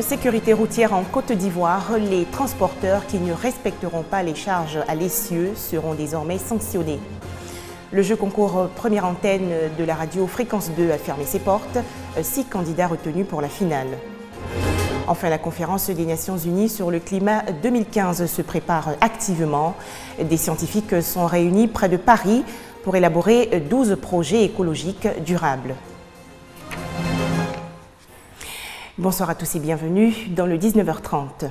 Sécurité routière en Côte d'Ivoire, les transporteurs qui ne respecteront pas les charges à l'essieu seront désormais sanctionnés. Le jeu concours première antenne de la radio Fréquence 2 a fermé ses portes. 6 candidats retenus pour la finale. Enfin, la conférence des Nations Unies sur le climat 2015 se prépare activement. Des scientifiques sont réunis près de Paris pour élaborer 12 projets écologiques durables. Bonsoir à tous et bienvenue dans le 19h30.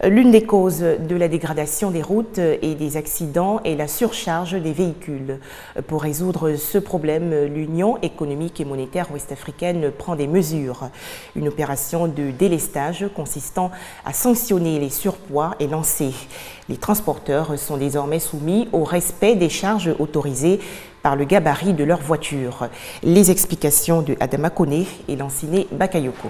L'une des causes de la dégradation des routes et des accidents est la surcharge des véhicules. Pour résoudre ce problème, l'Union économique et monétaire ouest-africaine prend des mesures. Une opération de délestage consistant à sanctionner les surpoids est lancée. Les transporteurs sont désormais soumis au respect des charges autorisées par le gabarit de leur voiture. Les explications de Adama Kone et Lanciné Bakayoko.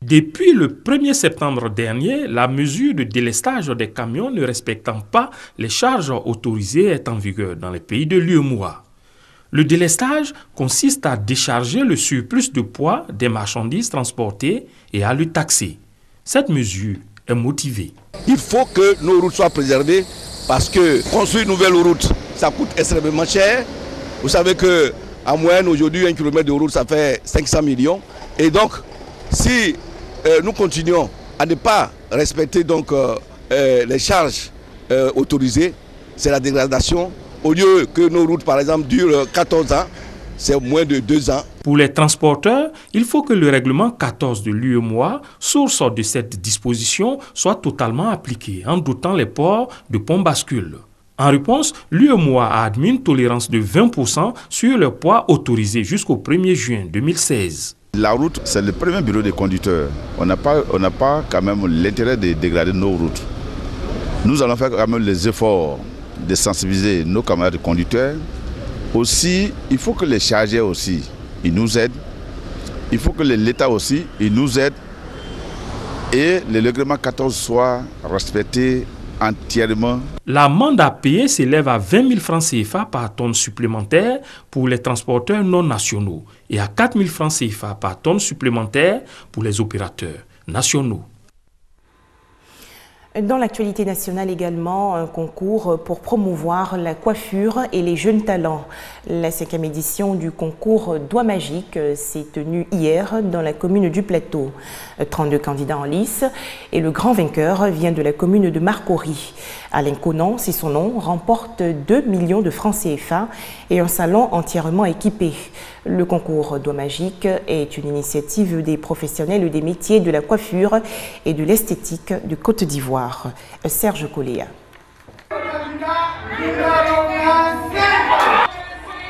Depuis le 1er septembre dernier, la mesure de délestage des camions ne respectant pas les charges autorisées est en vigueur dans les pays de l'UEMOA. Le délestage consiste à décharger le surplus de poids des marchandises transportées et à le taxer. Cette mesure est motivée. Il faut que nos routes soient préservées parce que construire une nouvelle route, ça coûte extrêmement cher. Vous savez qu'en moyenne aujourd'hui, 1 km de route, ça fait 500 millions. Et donc, si nous continuons à ne pas respecter donc, les charges autorisées, c'est la dégradation. Au lieu que nos routes, par exemple, durent 14 ans, c'est moins de 2 ans. Pour les transporteurs, il faut que le règlement 14 de l'UEMOA, source de cette disposition, soit totalement appliqué en dotant les ports de pont bascule. En réponse, l'UEMOA a admis une tolérance de 20% sur le poids autorisé jusqu'au 1er juin 2016. La route, c'est le premier bureau des conducteurs. On n'a pas quand même l'intérêt de dégrader nos routes. Nous allons faire quand même les efforts de sensibiliser nos camarades conducteurs. Aussi, il faut que les chargeurs aussi, ils nous aident. Il faut que l'État aussi, il nous aide. Et le règlement 14 soit respecté entièrement. L'amende à payer s'élève à 20 000 francs CFA par tonne supplémentaire pour les transporteurs non nationaux et à 4 000 francs CFA par tonne supplémentaire pour les opérateurs nationaux. Dans l'actualité nationale également, un concours pour promouvoir la coiffure et les jeunes talents. La 5e édition du concours Doigts Magiques s'est tenue hier dans la commune du Plateau. 32 candidats en lice et le grand vainqueur vient de la commune de Marcory. Alain Conan, c'est son nom, remporte 2 millions de francs CFA et un salon entièrement équipé. Le concours Doigts Magiques est une initiative des professionnels des métiers de la coiffure et de l'esthétique de Côte d'Ivoire. Serge Coléa.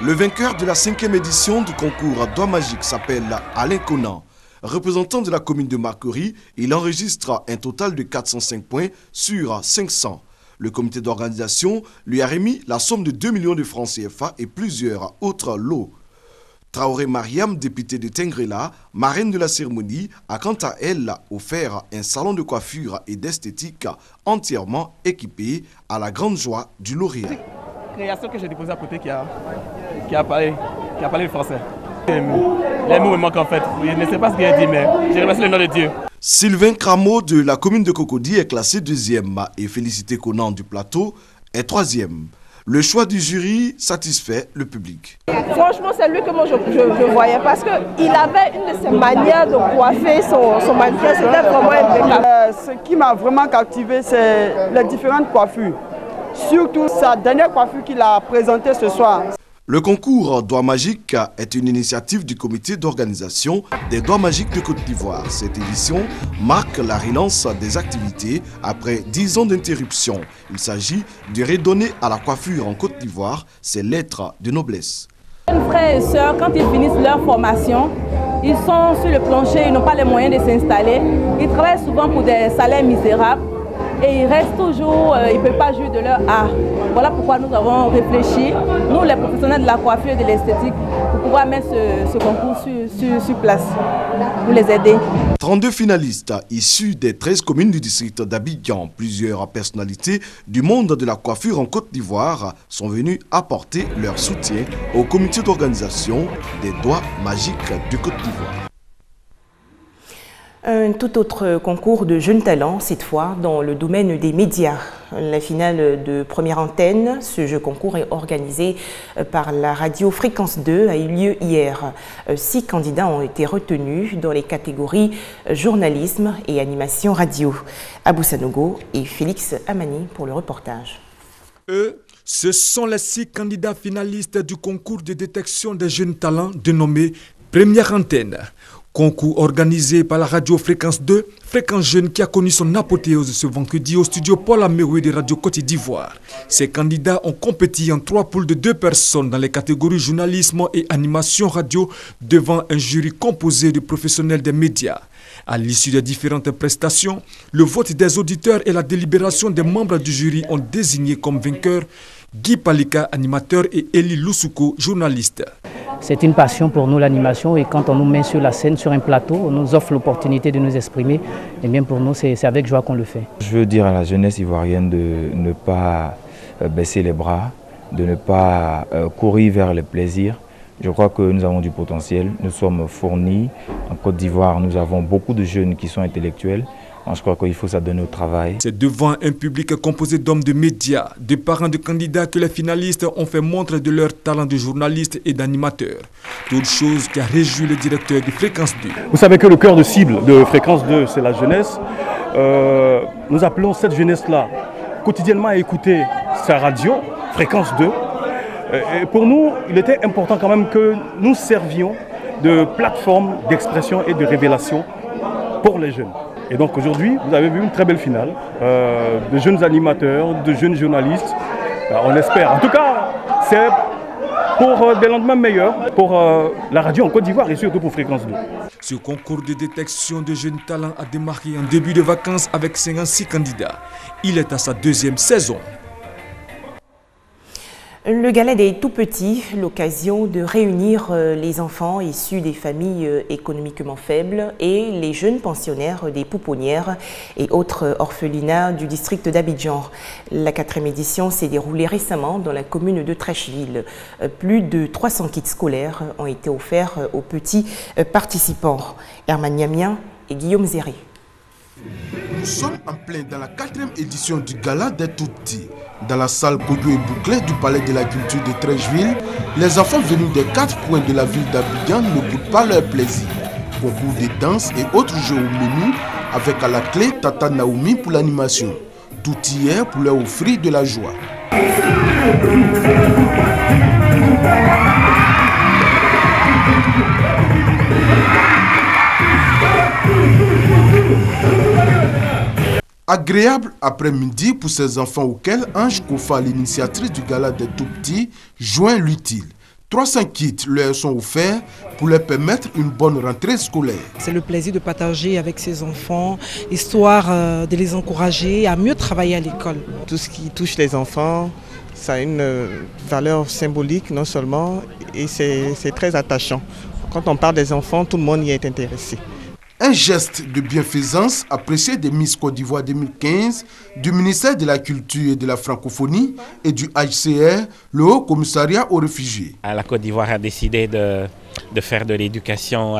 Le vainqueur de la 5e édition du concours Doigts Magiques s'appelle Alain Conan. Représentant de la commune de Marcory, il enregistre un total de 405 points sur 500. Le comité d'organisation lui a remis la somme de 2 millions de francs CFA et plusieurs autres lots. Traoré Mariam, députée de Tengrela, marraine de la cérémonie, a quant à elle offert un salon de coiffure et d'esthétique entièrement équipé à la grande joie du lauréat. Création que j'ai déposée à côté qui a parlé le français. Les mots me manquent en fait. Je ne sais pas ce qu'il a dit, mais j'ai remercié le nom de Dieu. Sylvain Cramo de la commune de Cocody est classé 2e et Félicité Conan du Plateau est 3e. Le choix du jury satisfait le public. Franchement, c'est lui que moi je voyais parce qu'il avait une de ses manières de coiffer son mannequin, c'était vraiment impeccable. Ce qui m'a vraiment captivé, c'est les différentes coiffures. Surtout sa dernière coiffure qu'il a présentée ce soir. Le concours Doigts Magiques est une initiative du comité d'organisation des Doigts Magiques de Côte d'Ivoire. Cette édition marque la relance des activités après 10 ans d'interruption. Il s'agit de redonner à la coiffure en Côte d'Ivoire ses lettres de noblesse. Les frères et sœurs, quand ils finissent leur formation, ils sont sur le plancher, ils n'ont pas les moyens de s'installer. Ils travaillent souvent pour des salaires misérables. Et ils restent toujours, ils ne peuvent pas jouir de leur art. Voilà pourquoi nous avons réfléchi, nous les professionnels de la coiffure et de l'esthétique, pour pouvoir mettre ce concours sur place, pour les aider. 32 finalistes issus des 13 communes du district d'Abidjan, plusieurs personnalités du monde de la coiffure en Côte d'Ivoire sont venus apporter leur soutien au comité d'organisation des Doigts Magiques de Côte d'Ivoire. Un tout autre concours de jeunes talents, cette fois dans le domaine des médias. La finale de première antenne, ce jeu concours est organisé par la radio Fréquence 2, a eu lieu hier. 6 candidats ont été retenus dans les catégories journalisme et animation radio. Abou Sanogo et Félix Amani pour le reportage. Ce sont les 6 candidats finalistes du concours de détection des jeunes talents dénommé Première Antenne. Concours organisé par la radio Fréquence 2, Fréquence Jeune qui a connu son apothéose ce vendredi au studio Paul Améoué de Radio Côte d'Ivoire. Ces candidats ont compéti en 3 poules de 2 personnes dans les catégories journalisme et animation radio devant un jury composé de professionnels des médias. À l'issue des différentes prestations, le vote des auditeurs et la délibération des membres du jury ont désigné comme vainqueurs Guy Palika, animateur, et Eli Loussouko, journaliste. C'est une passion pour nous l'animation et quand on nous met sur la scène, sur un plateau, on nous offre l'opportunité de nous exprimer. Et bien pour nous, c'est avec joie qu'on le fait. Je veux dire à la jeunesse ivoirienne de ne pas baisser les bras, de ne pas courir vers les plaisirs. Je crois que nous avons du potentiel, nous sommes fournis. En Côte d'Ivoire, nous avons beaucoup de jeunes qui sont intellectuels. Je crois qu'il faut s'adonner au travail. C'est devant un public composé d'hommes de médias, de parents de candidats que les finalistes ont fait montre de leur talent de journalistes et d'animateurs. Toute chose qui a réjoui le directeur de Fréquence 2. Vous savez que le cœur de cible de Fréquence 2, c'est la jeunesse. Nous appelons cette jeunesse-là quotidiennement à écouter sa radio, Fréquence 2. Et pour nous, il était important quand même que nous servions de plateforme d'expression et de révélation pour les jeunes. Et donc aujourd'hui, vous avez vu une très belle finale de jeunes animateurs, de jeunes journalistes. On espère. En tout cas, c'est pour des lendemains meilleurs pour la radio en Côte d'Ivoire et surtout pour Fréquence 2. Ce concours de détection de jeunes talents a démarré en début de vacances avec 56 candidats. Il est à sa 2e saison. Le gala des tout-petits, l'occasion de réunir les enfants issus des familles économiquement faibles et les jeunes pensionnaires des pouponnières et autres orphelinats du district d'Abidjan. La 4e édition s'est déroulée récemment dans la commune de Trècheville. Plus de 300 kits scolaires ont été offerts aux petits participants. Herman Niamien et Guillaume Zéré. Nous sommes en plein dans la 4e édition du Gala des Tout-Petits. Dans la salle Kodo et Bouclé du Palais de la Culture de Trècheville, les enfants venus des 4 coins de la ville d'Abidjan ne goûtent pas leur plaisir. Concours de danse et autres jeux au menu, avec à la clé Tata Naomi pour l'animation. Tout hier pour leur offrir de la joie. Agréable après-midi pour ces enfants auxquels Ange Kofa, l'initiatrice du Gala des Tout-Petits, joint l'utile. 300 kits leur sont offerts pour leur permettre une bonne rentrée scolaire. C'est le plaisir de partager avec ces enfants, histoire de les encourager à mieux travailler à l'école. Tout ce qui touche les enfants, ça a une valeur symbolique non seulement, et c'est très attachant. Quand on parle des enfants, tout le monde y est intéressé. Un geste de bienfaisance apprécié des Miss Côte d'Ivoire 2015, du ministère de la Culture et de la Francophonie et du HCR, le Haut Commissariat aux réfugiés. La Côte d'Ivoire a décidé de faire de l'éducation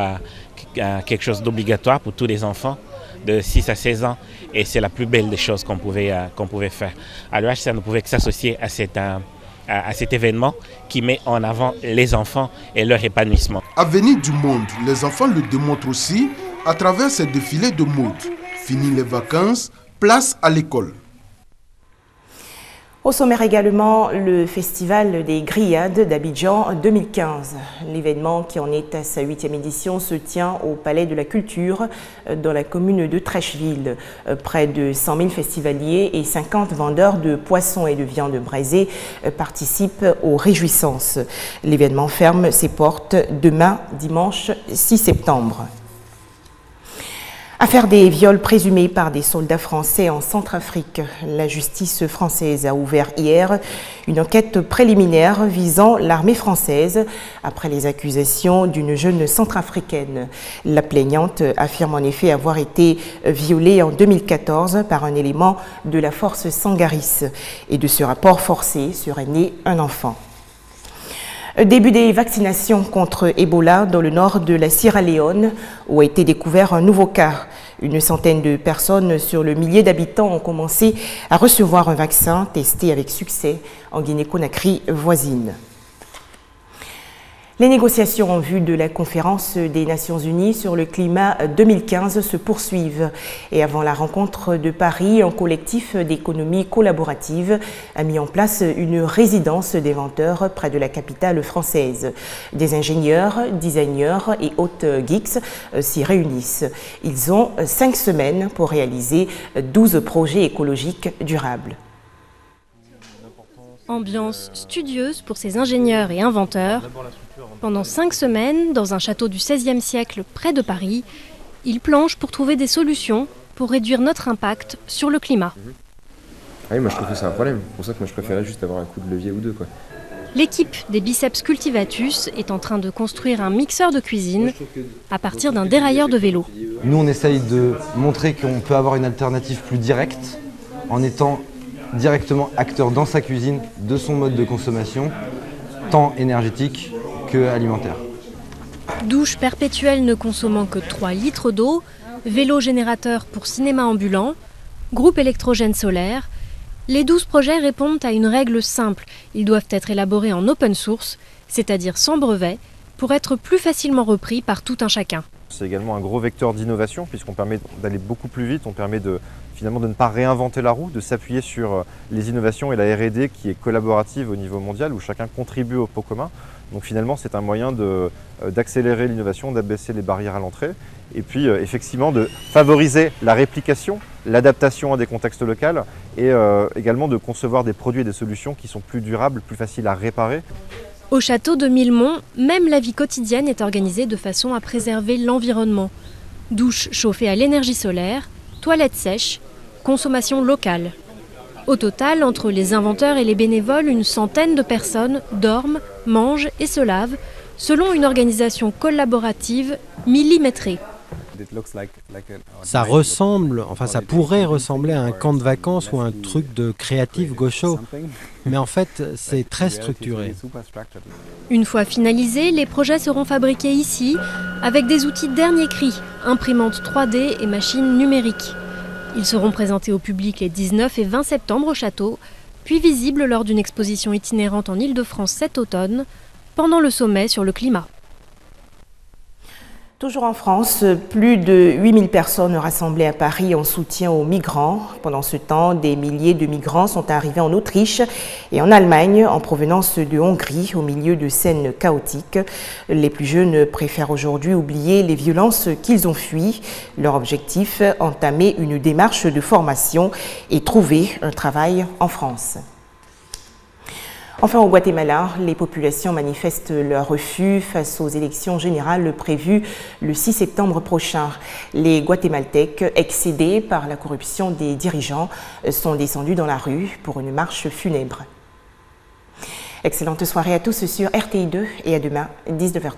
quelque chose d'obligatoire pour tous les enfants de 6 à 16 ans et c'est la plus belle des choses qu'on pouvait faire. Alors le HCR ne pouvait que s'associer à cet événement qui met en avant les enfants et leur épanouissement. Avenir du monde, les enfants le démontrent aussi à travers ces défilés de mode. Fini les vacances, place à l'école. Au sommaire également, le Festival des Grillades d'Abidjan 2015. L'événement qui en est à sa 8e édition se tient au Palais de la Culture dans la commune de Trècheville. Près de 100 000 festivaliers et 50 vendeurs de poissons et de viande braisée participent aux réjouissances. L'événement ferme ses portes demain, dimanche 6 septembre. Affaire des viols présumés par des soldats français en Centrafrique. La justice française a ouvert hier une enquête préliminaire visant l'armée française après les accusations d'une jeune centrafricaine. La plaignante affirme en effet avoir été violée en 2014 par un élément de la force Sangaris et de ce rapport forcé serait né un enfant. Début des vaccinations contre Ebola dans le nord de la Sierra Leone, où a été découvert un nouveau cas. Une centaine de personnes sur le millier d'habitants ont commencé à recevoir un vaccin testé avec succès en Guinée-Conakry voisine. Les négociations en vue de la conférence des Nations Unies sur le climat 2015 se poursuivent. Et avant la rencontre de Paris, un collectif d'économie collaborative a mis en place une résidence d'inventeurs près de la capitale française. Des ingénieurs, designers et autres geeks s'y réunissent. Ils ont 5 semaines pour réaliser 12 projets écologiques durables. Ambiance studieuse pour ces ingénieurs et inventeurs. Pendant 5 semaines, dans un château du XVIe siècle près de Paris, ils planchent pour trouver des solutions pour réduire notre impact sur le climat. Ah oui, moi je trouve que c'est un problème. C'est pour ça que moi je préférais juste avoir un coup de levier ou deux, quoi. L'équipe des Biceps Cultivatus est en train de construire un mixeur de cuisine à partir d'un dérailleur de vélo. Nous on essaye de montrer qu'on peut avoir une alternative plus directe en étant directement acteur dans sa cuisine de son mode de consommation, tant énergétique que alimentaire. Douche perpétuelle ne consommant que 3 litres d'eau, vélo générateur pour cinéma ambulant, groupe électrogène solaire, les 12 projets répondent à une règle simple. Ils doivent être élaborés en open source, c'est-à-dire sans brevet, pour être plus facilement repris par tout un chacun. C'est également un gros vecteur d'innovation puisqu'on permet d'aller beaucoup plus vite, on permet finalement de ne pas réinventer la roue, de s'appuyer sur les innovations et la R&D qui est collaborative au niveau mondial où chacun contribue au pot commun. Donc finalement c'est un moyen d'accélérer l'innovation, d'abaisser les barrières à l'entrée et puis effectivement de favoriser la réplication, l'adaptation à des contextes locaux et également de concevoir des produits et des solutions qui sont plus durables, plus faciles à réparer. Au château de Millemont, même la vie quotidienne est organisée de façon à préserver l'environnement. Douche chauffée à l'énergie solaire, toilettes sèches, consommation locale. Au total, entre les inventeurs et les bénévoles, une centaine de personnes dorment, mangent et se lavent, selon une organisation collaborative millimétrée. Ça ressemble, enfin ça pourrait ressembler à un camp de vacances ou un truc de créatif gaucho, mais en fait c'est très structuré. Une fois finalisés, les projets seront fabriqués ici avec des outils dernier cri, imprimantes 3D et machines numériques. Ils seront présentés au public les 19 et 20 septembre au château, puis visibles lors d'une exposition itinérante en Île-de-France cet automne, pendant le sommet sur le climat. Toujours en France, plus de 8000 personnes rassemblées à Paris en soutien aux migrants. Pendant ce temps, des milliers de migrants sont arrivés en Autriche et en Allemagne en provenance de Hongrie au milieu de scènes chaotiques. Les plus jeunes préfèrent aujourd'hui oublier les violences qu'ils ont fuies. Leur objectif, entamer une démarche de formation et trouver un travail en France. Enfin, au Guatemala, les populations manifestent leur refus face aux élections générales prévues le 6 septembre prochain. Les Guatémaltèques, excédés par la corruption des dirigeants, sont descendus dans la rue pour une marche funèbre. Excellente soirée à tous sur RTI2 et à demain, 19h30.